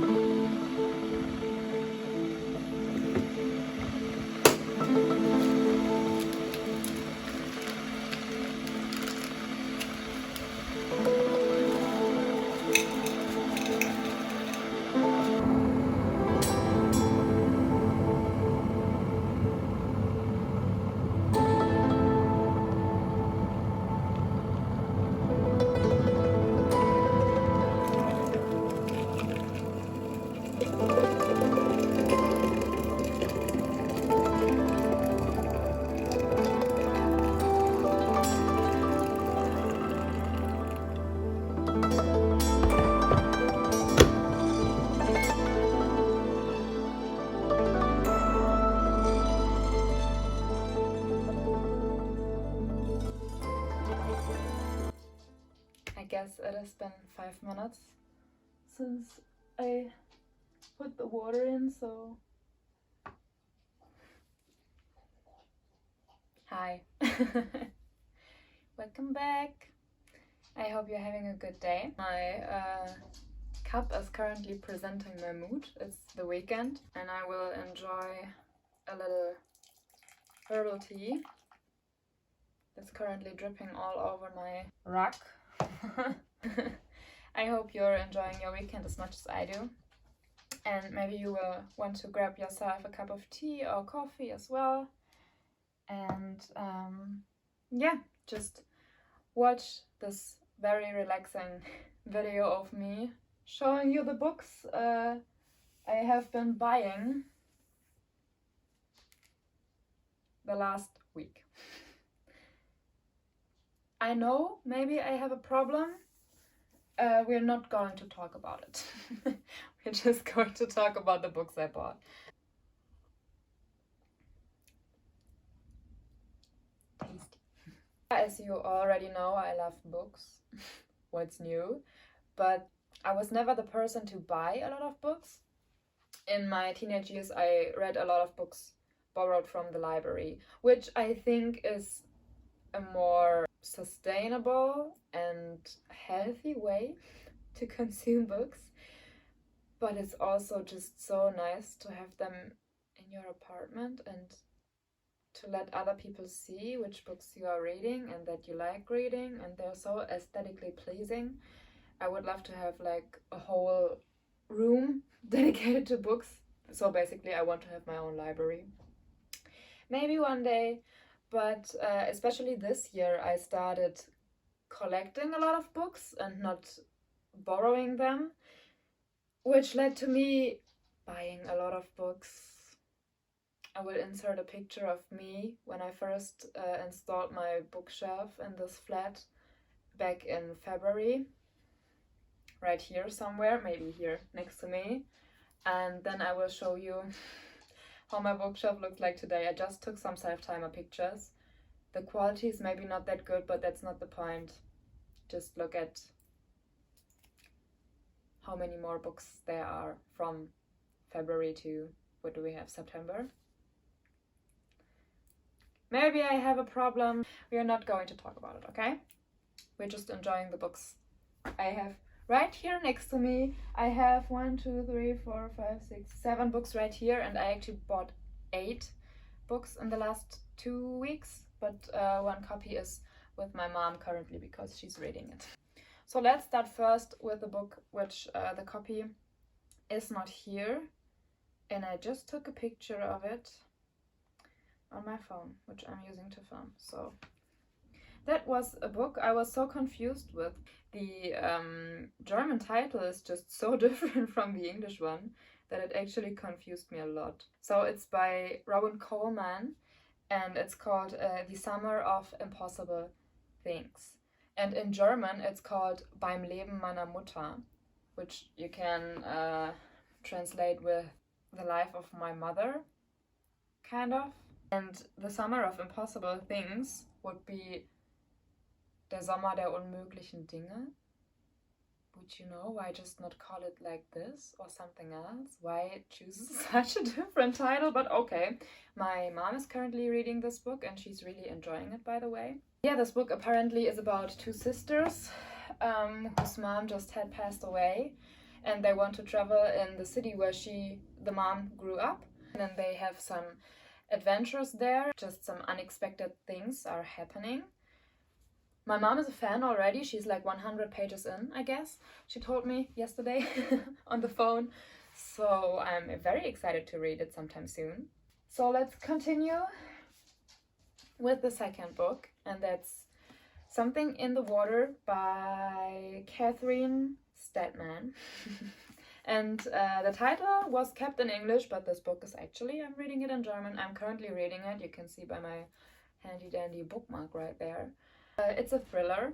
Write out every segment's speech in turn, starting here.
I guess it has been 5 minutes since I put the water in, so hi. Welcome back. I hope you're having a good day. My cup is currently presenting my mood. It's the weekend and I will enjoy a little herbal tea. It's currently dripping all over my rug. I hope you're enjoying your weekend as much as I do. And maybe you will want to grab yourself a cup of tea or coffee as well. And yeah, just watch this very relaxing video of me showing you the books I have been buying the last week. I know maybe I have a problem. We're not going to talk about it. We're just going to talk about the books I bought. Tasty. As you already know, I love books. What's new? But I was never the person to buy a lot of books. In my teenage years, I read a lot of books borrowed from the library, which I think is a more sustainable and healthy way to consume books. But it's also just so nice to have them in your apartment and to let other people see which books you are reading and that you like reading, and they're so aesthetically pleasing. I would love to have like a whole room dedicated to books. So basically I want to have my own library. Maybe one day, but especially this year I started collecting a lot of books and not borrowing them, which led to me buying a lot of books. I will insert a picture of me when I first installed my bookshelf in this flat back in February. Right here somewhere, maybe here next to me. And then I will show you how my bookshelf looks like today. I just took some self-timer pictures. The quality is maybe not that good, but that's not the point. Just look at how many more books there are from February to, what do we have, September? Maybe I have a problem. We are not going to talk about it, okay? We're just enjoying the books I have right here next to me. I have 1, 2, 3, 4, 5, 6, 7 books right here, and I actually bought 8 books in the last 2 weeks, but 1 copy is with my mom currently because she's reading it. So let's start first with the book which the copy is not here, and I just took a picture of it on my phone, which I'm using to film. So that was a book I was so confused with. The German title is just so different from the English one that it actually confused me a lot. So it's by Robin Coleman and it's called The Summer of Impossible Things. And in German it's called Beim Leben meiner Mutter, which you can translate with The Life of My Mother, kind of. And The Summer of Impossible Things would be Der Sommer der unmöglichen Dinge. Would you know why just not call it like this or something else? Why it chooses such a different title? But okay, my mom is currently reading this book and she's really enjoying it, by the way. Yeah, this book apparently is about 2 sisters whose mom just had passed away, and they want to travel in the city where the mom grew up. And then they have some adventures there, just some unexpected things are happening. My mom is a fan already. She's like 100 pages in, I guess. She told me yesterday on the phone. So I'm very excited to read it sometime soon. So let's continue with the second book, and that's Something in the Water by Catherine Stedman. And the title was kept in English, but this book is actually, I'm reading it in German. I'm currently reading it. You can see by my handy dandy bookmark right there. It's a thriller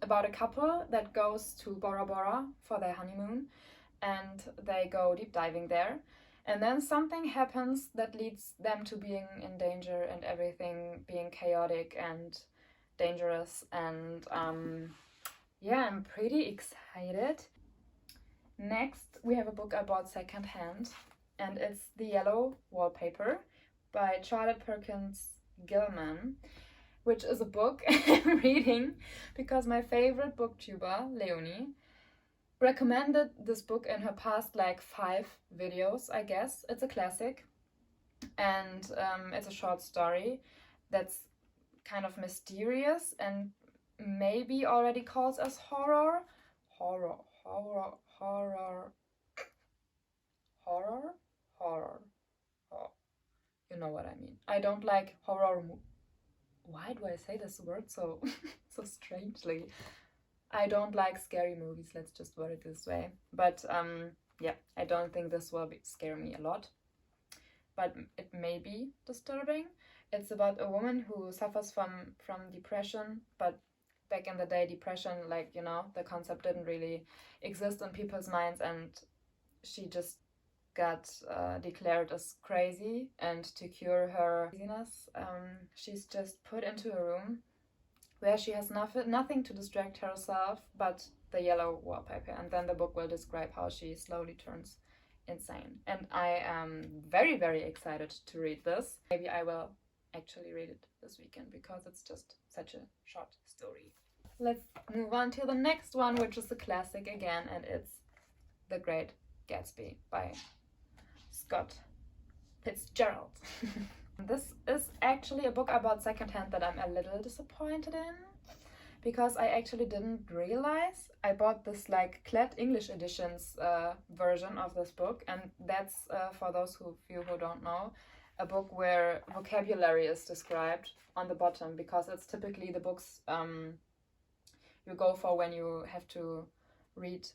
about a couple that goes to Bora Bora for their honeymoon, and they go deep diving there. And then something happens that leads them to being in danger and everything being chaotic and dangerous. And yeah, I'm pretty excited. Next, we have a book I bought secondhand, and it's The Yellow Wallpaper by Charlotte Perkins Gilman, which is a book I'm reading because my favorite booktuber, Leonie, recommended this book in her past like 5 videos, I guess. It's a classic, and it's a short story that's kind of mysterious and maybe already calls as horror. You know what I mean. I don't like horror. Why do I say this word so so strangely? I don't like scary movies, let's just word it this way. But yeah, I don't think this will scare me a lot. But it may be disturbing. It's about a woman who suffers from depression, but back in the day, depression, like, you know, the concept didn't really exist in people's minds, and she just got declared as crazy, and to cure her craziness, she's just put into a room where she has nothing to distract herself but the yellow wallpaper, and then the book will describe how she slowly turns insane. And I am very, very excited to read this. Maybe I will actually read it this weekend because it's just such a short story. Let's move on to the next one, which is a classic again, and it's The Great Gatsby by Scott Fitzgerald. This is actually a book I bought secondhand that I'm a little disappointed in, because I actually didn't realize I bought this like Klett English editions version of this book, and that's for those of you who don't know, a book where vocabulary is described on the bottom, because it's typically the books you go for when you have to read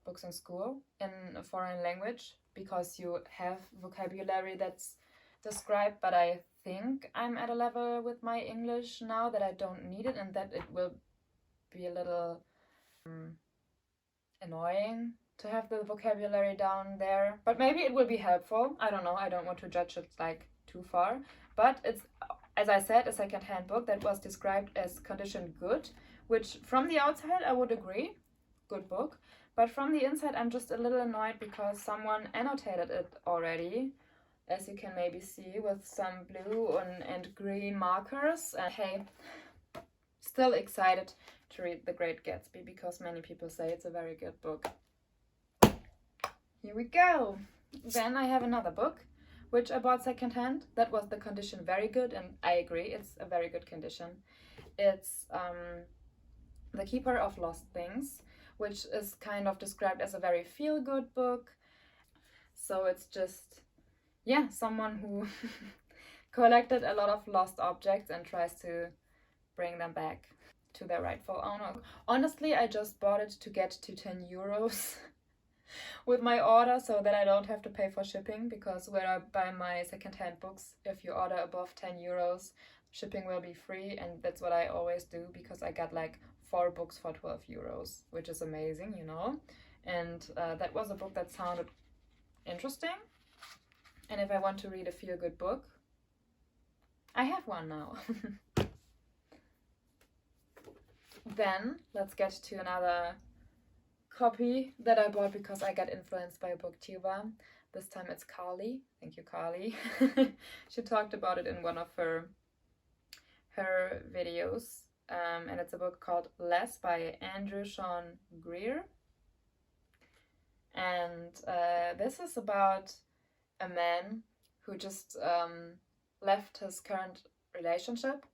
books in school in a foreign language, because you have vocabulary that's described. But I think I'm at a level with my English now that I don't need it, and that it will be a little annoying to have the vocabulary down there, but maybe it will be helpful. I don't know. I don't want to judge it like too far, but it's, as I said, a second-hand book that was described as condition good, which from the outside I would agree, good book, but from the inside I'm just a little annoyed because someone annotated it already, as you can maybe see, with some blue and green markers. And hey, still excited to read The Great Gatsby because many people say it's a very good book. Here we go. Then I have another book which I bought secondhand. That was the condition very good, and I agree, it's a very good condition. It's The Keeper of Lost Things, which is kind of described as a very feel-good book. So it's just, yeah, someone who collected a lot of lost objects and tries to bring them back to their rightful owner. Honestly, I just bought it to get to 10 euros with my order, so that I don't have to pay for shipping, because where I buy my secondhand books, if you order above 10 euros, shipping will be free, and that's what I always do, because I got like 4 books for 12 euros, which is amazing, you know. And that was a book that sounded interesting, and if I want to read a feel-good book, I have one now. Then let's get to another copy that I bought because I got influenced by a booktuber. This time it's Carly. Thank you, Carly. She talked about it in one of her videos, and it's a book called Less by Andrew Sean Greer. And this is about a man who just left his current relationship,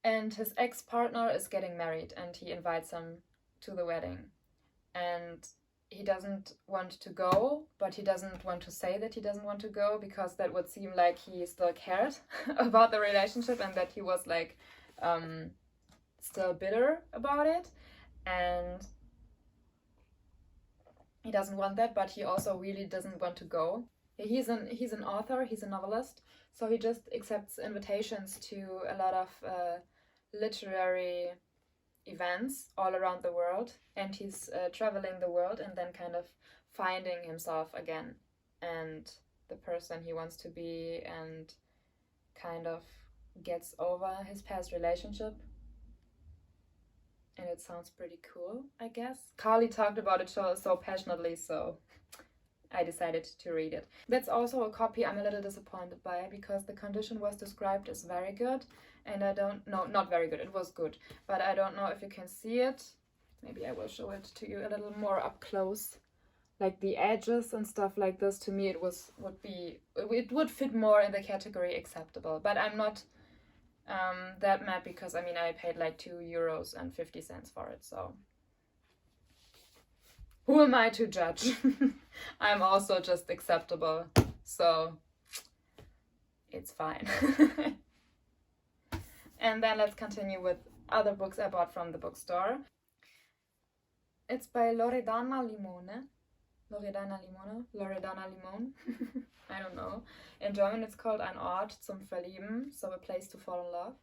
and his ex-partner is getting married, and he invites him to the wedding. And he doesn't want to go, but he doesn't want to say that he doesn't want to go, because that would seem like he still cared about the relationship and that he was like still bitter about it. And he doesn't want that, but he also really doesn't want to go. He's an author, he's a novelist, so he just accepts invitations to a lot of literary events all around the world, and he's traveling the world and then kind of finding himself again and the person he wants to be, and kind of gets over his past relationship. And it sounds pretty cool, I guess. Carly talked about it so passionately, so I decided to read it. That's also a copy I'm a little disappointed by, because the condition was described as very good, and I don't know, not very good, it was good, but I don't know if you can see it. Maybe I will show it to you a little more up close. Like the edges and stuff like this, to me it would fit more in the category acceptable, but I'm not that mad, because I mean I paid like €2.50 for it, so who am I to judge? I'm also just acceptable, so it's fine. And then let's continue with other books I bought from the bookstore. It's by Loredana Limone. I don't know. In German it's called Ein Ort zum Verlieben, so a place to fall in love.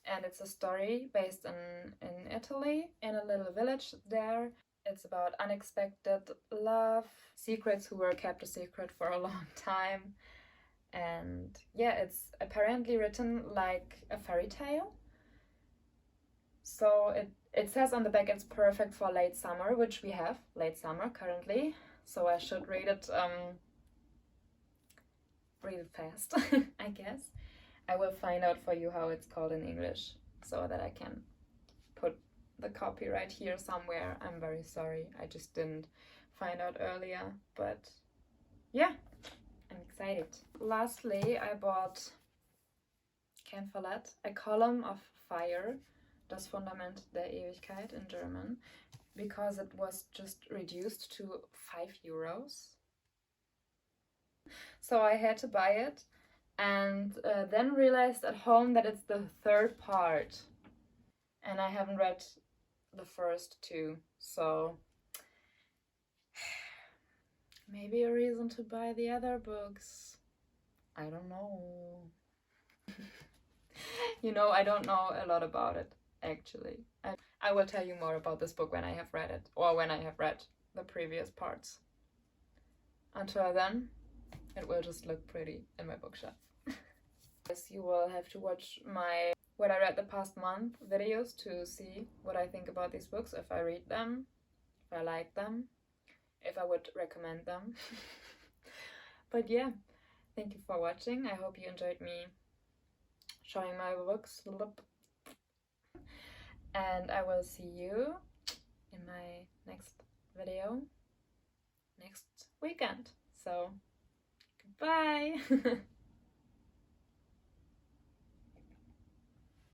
And it's a story based in Italy, in a little village there. It's about unexpected love, secrets who were kept a secret for a long time. And yeah, it's apparently written like a fairy tale. So it says on the back it's perfect for late summer, which we have late summer currently. So I should read it fast, I guess. I will find out for you how it's called in English, so that I can put the copy right here somewhere. I'm very sorry, I just didn't find out earlier, but yeah, I'm excited. Lastly, I bought Kämpferlet, A Column of Fire, das Fundament der Ewigkeit in German, because it was just reduced to €5. So I had to buy it, and then realized at home that it's the third part, and I haven't read the first two, so maybe a reason to buy the other books. I don't know. You know, I don't know a lot about it, actually. I will tell you more about this book when I have read it, or when I have read the previous parts. Until then, it will just look pretty in my bookshelf. Yes, you will have to watch my what I read the past month videos to see what I think about these books, if I read them, if I like them, if I would recommend them. But yeah, thank you for watching. I hope you enjoyed me showing my books. And I will see you in my next video next weekend. So, goodbye!